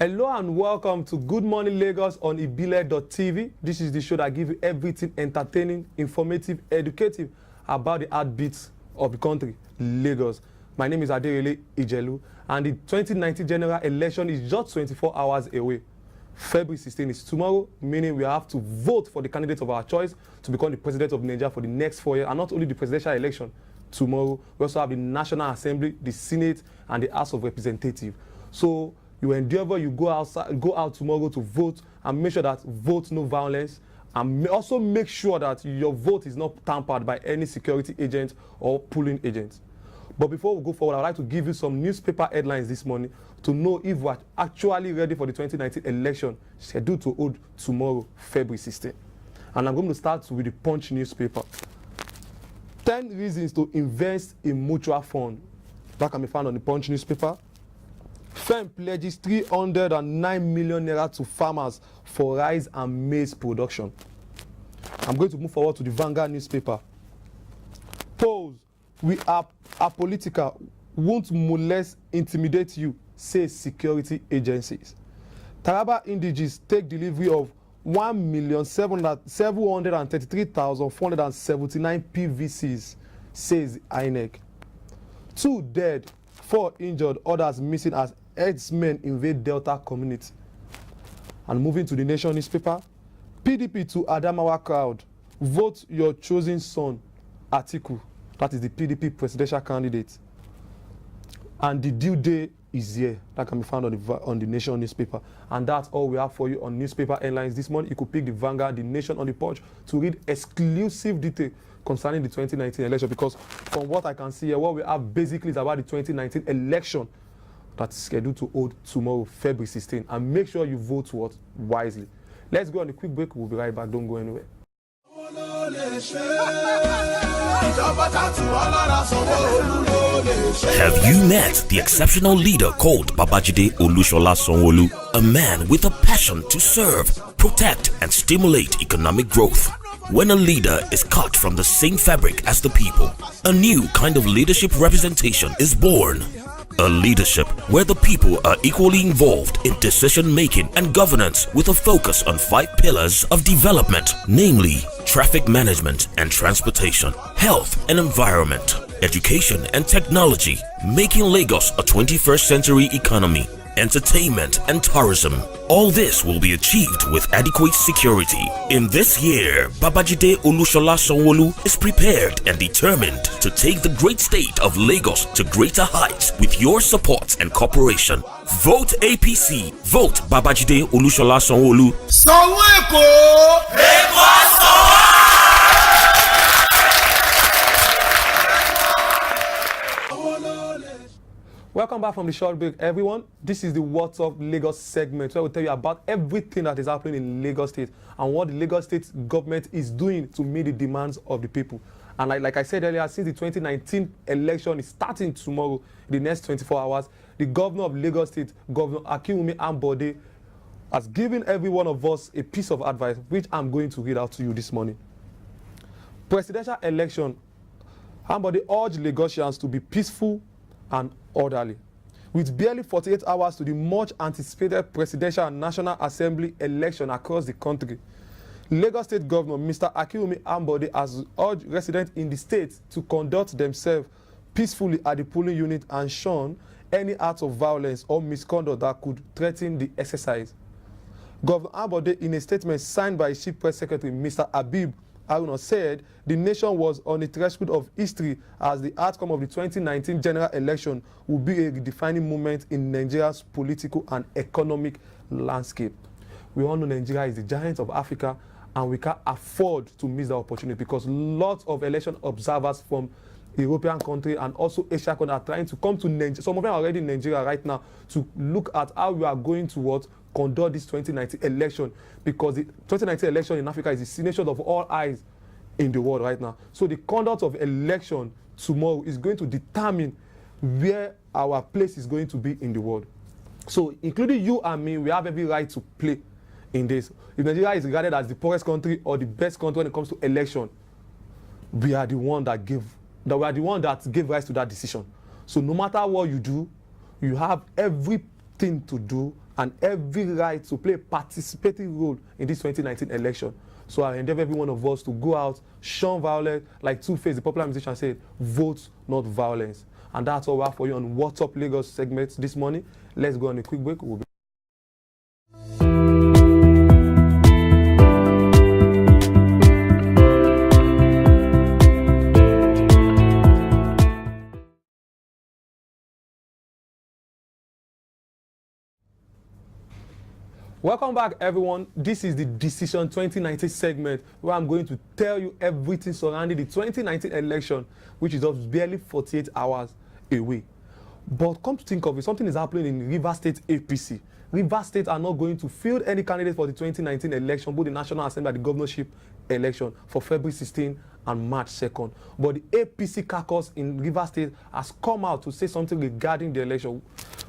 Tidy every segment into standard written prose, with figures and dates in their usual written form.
Hello and welcome to Good Morning Lagos on ibile.tv. This is the show that gives you everything entertaining, informative, educative about the heartbeats of the country, Lagos. My name is Aderele Ijelu, and the 2019 general election is just 24 hours away. February 16 is tomorrow, meaning we have to vote for the candidate of our choice to become the president of Nigeria for the next 4 years, and not only the presidential election tomorrow, we also have the National Assembly, the Senate, and the House of Representatives. So you endeavor, you go out tomorrow to vote and make sure that vote no violence, and also make sure that your vote is not tampered by any security agent or polling agent. But before we go forward, I'd like to give you some newspaper headlines this morning to know if we're actually ready for the 2019 election scheduled to hold tomorrow, February 16. And I'm going to start with the Punch newspaper. 10 reasons to invest in mutual fund. That can be found on the Punch newspaper. FEM pledges 309 million naira to farmers for rice and maize production. I'm going to move forward to the Vanguard newspaper. Polls, we are apolitical, won't molest, intimidate you, say security agencies. Taraba indiges take delivery of 1,733,479 PVCs, says INEC. 2 dead, 4 injured, others missing as herdsmen invade Delta community. And moving to the Nation newspaper, PDP to Adamawa crowd, vote your chosen son, Atiku. That is the PDP presidential candidate. And the due day is here. That can be found on the Nation newspaper. And that's all we have for you on newspaper headlines this morning. You could pick the Vanguard, the Nation on the Punch to read exclusive detail concerning the 2019 election, because from what I can see here, what we have basically is about the 2019 election that's scheduled to hold tomorrow, February 16. And make sure you vote wisely. Let's go on a quick break. We'll be right back. Don't go anywhere. Have you met the exceptional leader called Babajide Olushola Sanwo-Olu? A man with a passion to serve, protect, and stimulate economic growth. When a leader is cut from the same fabric as the people, a new kind of leadership representation is born. A leadership where the people are equally involved in decision-making and governance, with a focus on 5 pillars of development, namely traffic management and transportation, health and environment, education and technology, making Lagos a 21st century economy, entertainment and tourism. All this will be achieved with adequate security. In this year, Babajide Olushola Sanwo-Olu is prepared and determined to take the great state of Lagos to greater heights with your support and cooperation. Vote APC. Vote Babajide Olushola Sanwo-Olu. Sanwo-Eko! Welcome back from the short break, everyone. This is the What's Up Lagos segment, where we'll tell you about everything that is happening in Lagos State and what the Lagos State government is doing to meet the demands of the people. And like I said earlier, since the 2019 election is starting tomorrow, the next 24 hours, the governor of Lagos State, Governor Akinwumi Ambode, has given every one of us a piece of advice, which I'm going to read out to you this morning. Presidential election, Ambode urged Lagosians to be peaceful and orderly. With barely 48 hours to the much anticipated presidential and national assembly election across the country, Lagos State Governor Mr. Akinwumi Ambode has urged residents in the state to conduct themselves peacefully at the polling unit and shun any acts of violence or misconduct that could threaten the exercise. Governor Ambode, in a statement signed by his Chief Press Secretary Mr. Habib Haruna, said the nation was on the threshold of history as the outcome of the 2019 general election will be a defining moment in Nigeria's political and economic landscape. We all know Nigeria is the giant of Africa, and we can't afford to miss the opportunity, because lots of election observers from European countries and also Asia countries are trying to come to Nigeria. Some of them are already in Nigeria right now to look at how we are going to conduct this 2019 election, because the 2019 election in Africa is the destination of all eyes in the world right now. So the conduct of election tomorrow is going to determine where our place is going to be in the world. So including you and me, we have every right to play in this. If Nigeria is regarded as the poorest country or the best country when it comes to election, we are the one that gave rise to that decision. So no matter what you do, you have everything to do and every right to play a participating role in this 2019 election. So I endeavor every one of us to go out, shun violence, like Two-Face, the popular musician, said, vote, not violence. And that's all we have for you on What's Up Lagos segment this morning. Let's go on a quick break. We'll be Welcome back, everyone. This is the Decision 2019 segment where I'm going to tell you everything surrounding the 2019 election, which is just barely 48 hours away. But come to think of it, something is happening in Rivers State APC. Rivers State are not going to field any candidate for the 2019 election, both the National Assembly and the governorship election for February 16 and March 2nd. But the APC caucus in Rivers State has come out to say something regarding the election,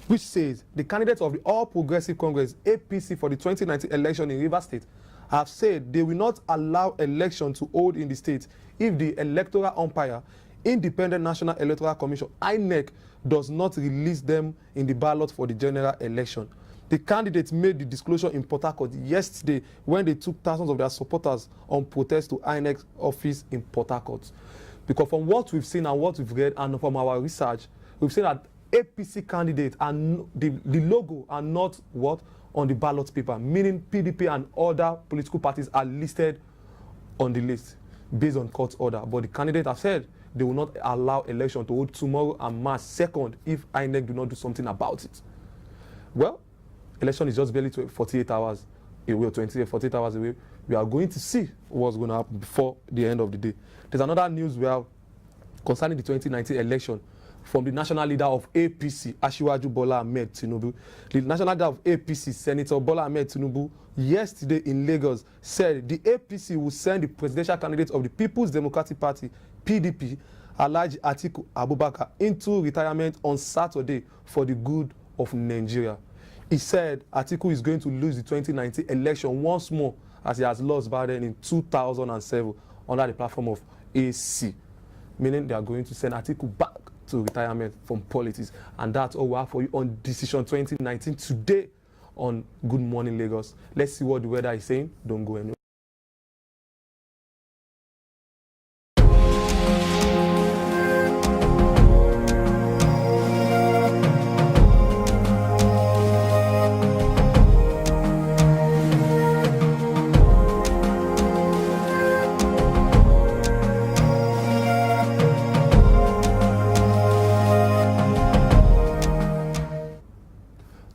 which says the candidates of the All Progressive Congress, APC, for the 2019 election in Rivers State have said they will not allow election to hold in the state if the electoral umpire, Independent National Electoral Commission, INEC, does not release them in the ballot for the general election. The candidates made the disclosure in Port Harcourt yesterday when they took thousands of their supporters on protest to INEC's office in Port Harcourt. Because from what we've seen and what we've read and from our research, we've seen that APC candidates and the logo are not what on the ballot paper, meaning PDP and other political parties are listed on the list based on court order. But the candidates have said they will not allow election to hold tomorrow and March 2nd if INEC do not do something about it. Well, election is just barely 48 hours away, 48 hours away. We are going to see what's going to happen before the end of the day. There's another news we have concerning the 2019 election from the national leader of APC, Asiwaju Bola Ahmed Tinubu. The national leader of APC, Senator Bola Ahmed Tinubu, yesterday in Lagos said the APC will send the presidential candidate of the People's Democratic Party, PDP, Alhaji Atiku Abubakar, into retirement on Saturday for the good of Nigeria. He said Atiku is going to lose the 2019 election once more, as he has lost Biden in 2007 under the platform of AC, meaning they are going to send Atiku back to retirement from politics. And that's all we have for you on Decision 2019 today on Good Morning Lagos. Let's see what the weather is saying. Don't go anywhere.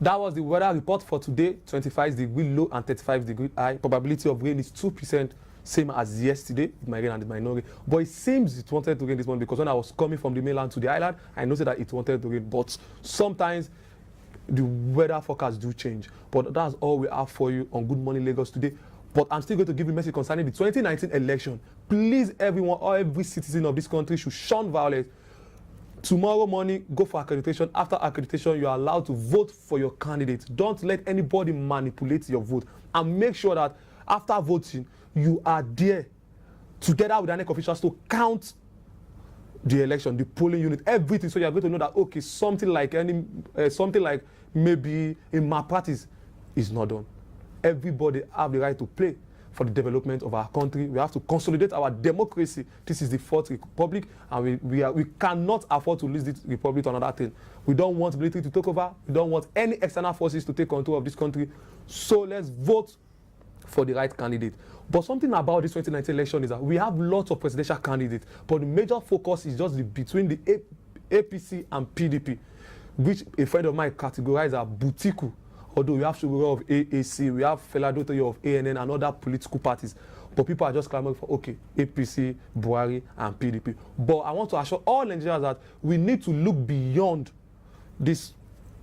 That was the weather report for today. 25 degree low and 35 degree high. Probability of rain is 2%, same as yesterday. It might rain and it might not rain. But it seems it wanted to rain this morning because when I was coming from the mainland to the island, I noticed that it wanted to rain. But sometimes the weather forecast do change. But that's all we have for you on Good Morning Lagos today. But I'm still going to give you a message concerning the 2019 election. Please, everyone, or every citizen of this country should shun violence. Tomorrow morning, go for accreditation. After accreditation, you are allowed to vote for your candidate. Don't let anybody manipulate your vote. And make sure that after voting, you are there together with INEC officials to count the election, the polling unit, everything. So you are going to know that, okay, something like maybe a malpractice is not done. Everybody have the right to play for the development of our country. We have to consolidate our democracy. This is the fourth republic, and we cannot afford to lose this republic to another thing. We don't want military to take over. We don't want any external forces to take control of this country. So let's vote for the right candidate. But something about this 2019 election is that we have lots of presidential candidates, but the major focus is just between the APC and PDP, which a friend of mine categorized as Butiku. Although we have Shugura of AAC, we have Fela Dotoye of ANN and other political parties. But people are just clamoring for, okay, APC, Buhari, and PDP. But I want to assure all Nigerians that we need to look beyond these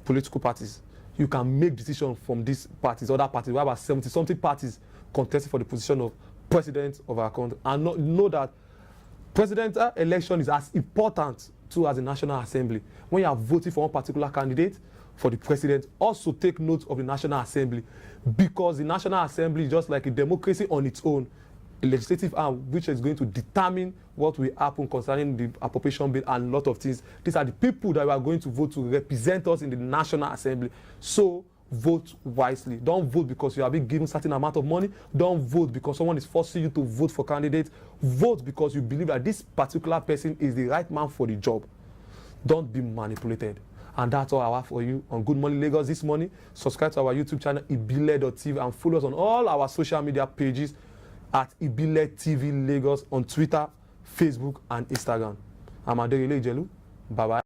political parties. You can make decisions from these parties, other parties. We have about 70-something parties contesting for the position of president of our country. And know that presidential election is as important too as the National Assembly. When you are voting for one particular candidate, for the president, also take note of the National Assembly, because the National Assembly is just like a democracy on its own, a legislative arm which is going to determine what will happen concerning the appropriation bill and a lot of things. These are the people that we are going to vote to represent us in the National Assembly. So vote wisely. Don't vote because you are being given certain amount of money. Don't vote because someone is forcing you to vote for candidates. Vote because you believe that this particular person is the right man for the job. Don't be manipulated. And that's all I have for you on Good Morning Lagos this morning. Subscribe to our YouTube channel, ibile.tv, and follow us on all our social media pages at Ibile TV Lagos on Twitter, Facebook, and Instagram. I'm Aderele Ijelu. Bye-bye.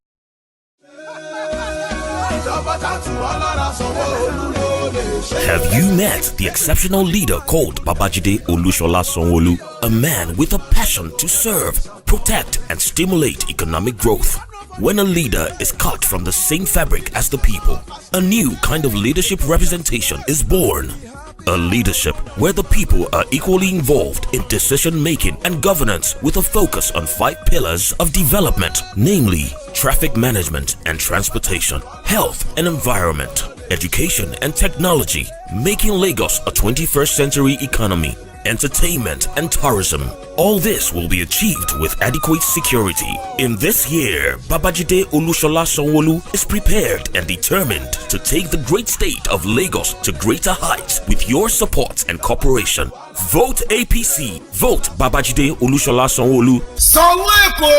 Have you met the exceptional leader called Babajide Olushola Sanwo-Olu? A man with a passion to serve, protect, and stimulate economic growth. When a leader is cut from the same fabric as the people, a new kind of leadership representation is born. A leadership where the people are equally involved in decision-making and governance with a focus on 5 pillars of development, namely traffic management and transportation, health and environment, education and technology, making Lagos a 21st century economy, entertainment and tourism. All this will be achieved with adequate security. In this year, Babajide Olushola Sanwo-Olu is prepared and determined to take the great state of Lagos to greater heights with your support and cooperation. Vote APC. Vote Babajide Olushola Sanwo-Olu. Sanwo Eko!